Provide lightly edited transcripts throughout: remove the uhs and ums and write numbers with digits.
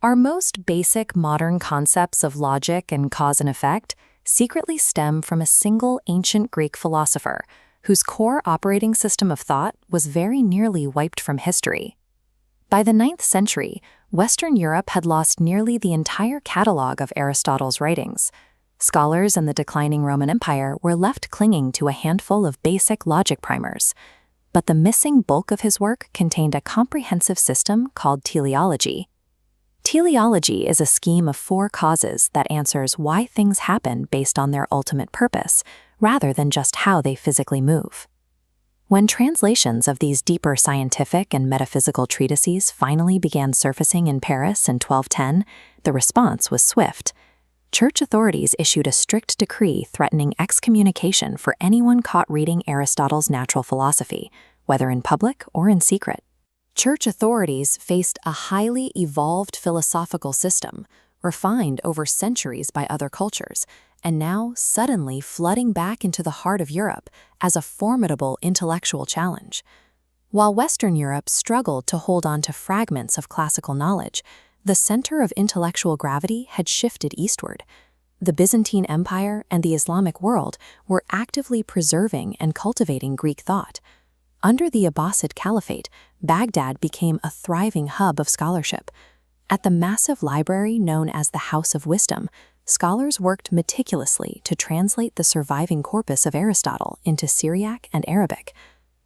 Our most basic modern concepts of logic and cause and effect secretly stem from a single ancient Greek philosopher whose core operating system of thought was very nearly wiped from history. By the 9th century, Western Europe had lost nearly the entire catalog of Aristotle's writings. Scholars in the declining Roman Empire were left clinging to a handful of basic logic primers. But the missing bulk of his work contained a comprehensive system called teleology. Teleology is a scheme of 4 causes that answers why things happen based on their ultimate purpose, rather than just how they physically move. When translations of these deeper scientific and metaphysical treatises finally began surfacing in Paris in 1210, the response was swift. Church authorities issued a strict decree threatening excommunication for anyone caught reading Aristotle's natural philosophy, whether in public or in secret. Church authorities faced a highly evolved philosophical system, refined over centuries by other cultures, and now suddenly flooding back into the heart of Europe as a formidable intellectual challenge. While Western Europe struggled to hold on to fragments of classical knowledge, the center of intellectual gravity had shifted eastward. The Byzantine Empire and the Islamic world were actively preserving and cultivating Greek thought. Under the Abbasid Caliphate, Baghdad became a thriving hub of scholarship. At the massive library known as the House of Wisdom, scholars worked meticulously to translate the surviving corpus of Aristotle into Syriac and Arabic.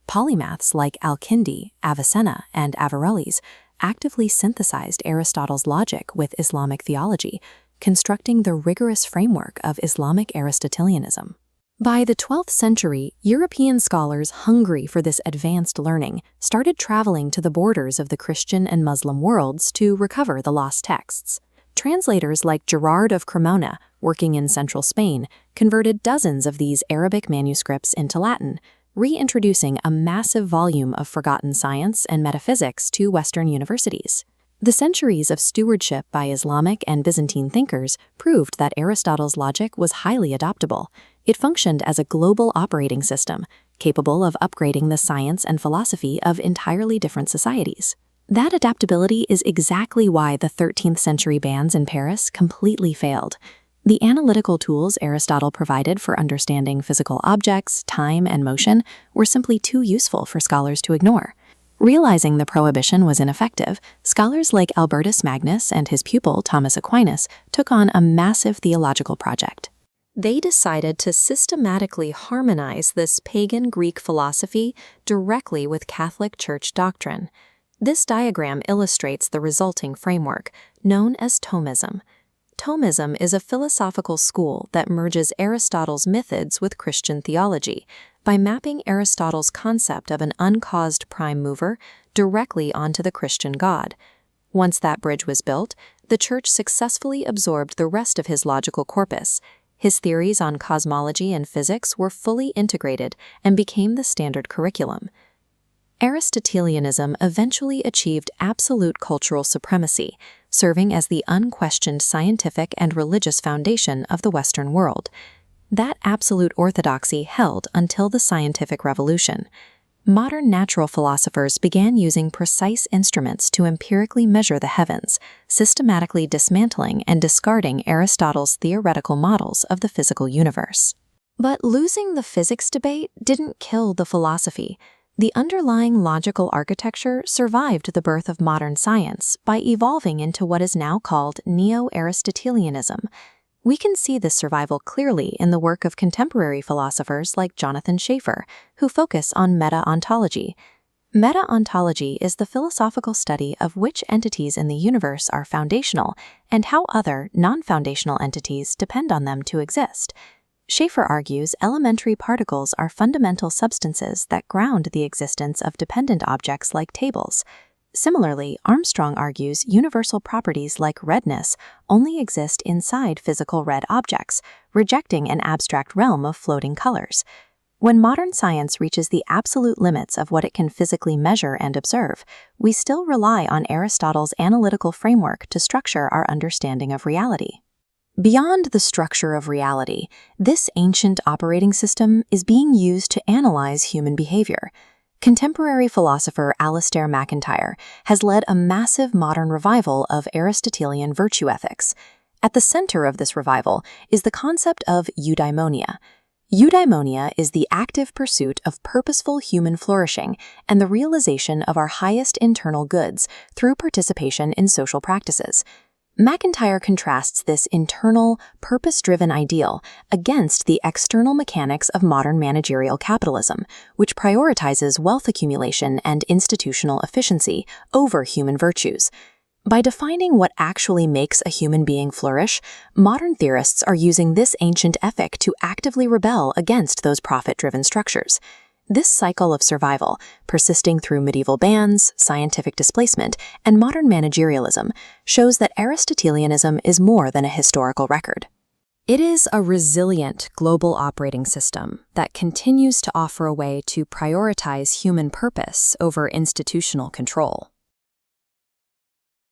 Polymaths like Al-Kindi, Avicenna, and Averroes actively synthesized Aristotle's logic with Islamic theology, constructing the rigorous framework of Islamic Aristotelianism. By the 12th century, European scholars hungry for this advanced learning started traveling to the borders of the Christian and Muslim worlds to recover the lost texts. Translators like Gerard of Cremona, working in central Spain, converted dozens of these Arabic manuscripts into Latin, reintroducing a massive volume of forgotten science and metaphysics to Western universities. The centuries of stewardship by Islamic and Byzantine thinkers proved that Aristotle's logic was highly adaptable. It functioned as a global operating system, capable of upgrading the science and philosophy of entirely different societies. That adaptability is exactly why the 13th century bans in Paris completely failed. The analytical tools Aristotle provided for understanding physical objects, time, and motion were simply too useful for scholars to ignore. Realizing the prohibition was ineffective, scholars like Albertus Magnus and his pupil Thomas Aquinas took on a massive theological project. They decided to systematically harmonize this pagan Greek philosophy directly with Catholic Church doctrine. This diagram illustrates the resulting framework, known as Thomism. Thomism is a philosophical school that merges Aristotle's methods with Christian theology by mapping Aristotle's concept of an uncaused prime mover directly onto the Christian God. Once that bridge was built, the Church successfully absorbed the rest of his logical corpus. His theories on cosmology and physics were fully integrated and became the standard curriculum. Aristotelianism eventually achieved absolute cultural supremacy, serving as the unquestioned scientific and religious foundation of the Western world. That absolute orthodoxy held until the scientific revolution. Modern natural philosophers began using precise instruments to empirically measure the heavens, systematically dismantling and discarding Aristotle's theoretical models of the physical universe. But losing the physics debate didn't kill the philosophy. The underlying logical architecture survived the birth of modern science by evolving into what is now called Neo-Aristotelianism. We can see this survival clearly in the work of contemporary philosophers like Jonathan Schaeffer, who focus on meta-ontology. Meta-ontology is the philosophical study of which entities in the universe are foundational and how other, non-foundational entities depend on them to exist. Schaeffer argues elementary particles are fundamental substances that ground the existence of dependent objects like tables. Similarly, Armstrong argues universal properties like redness only exist inside physical red objects, rejecting an abstract realm of floating colors. When modern science reaches the absolute limits of what it can physically measure and observe, we still rely on Aristotle's analytical framework to structure our understanding of reality. Beyond the structure of reality, this ancient operating system is being used to analyze human behavior. Contemporary philosopher Alasdair MacIntyre has led a massive modern revival of Aristotelian virtue ethics. At the center of this revival is the concept of eudaimonia. Eudaimonia is the active pursuit of purposeful human flourishing and the realization of our highest internal goods through participation in social practices. MacIntyre contrasts this internal, purpose-driven ideal against the external mechanics of modern managerial capitalism, which prioritizes wealth accumulation and institutional efficiency over human virtues. By defining what actually makes a human being flourish, modern theorists are using this ancient ethic to actively rebel against those profit-driven structures. This cycle of survival, persisting through medieval bans, scientific displacement, and modern managerialism, shows that Aristotelianism is more than a historical record. It is a resilient global operating system that continues to offer a way to prioritize human purpose over institutional control.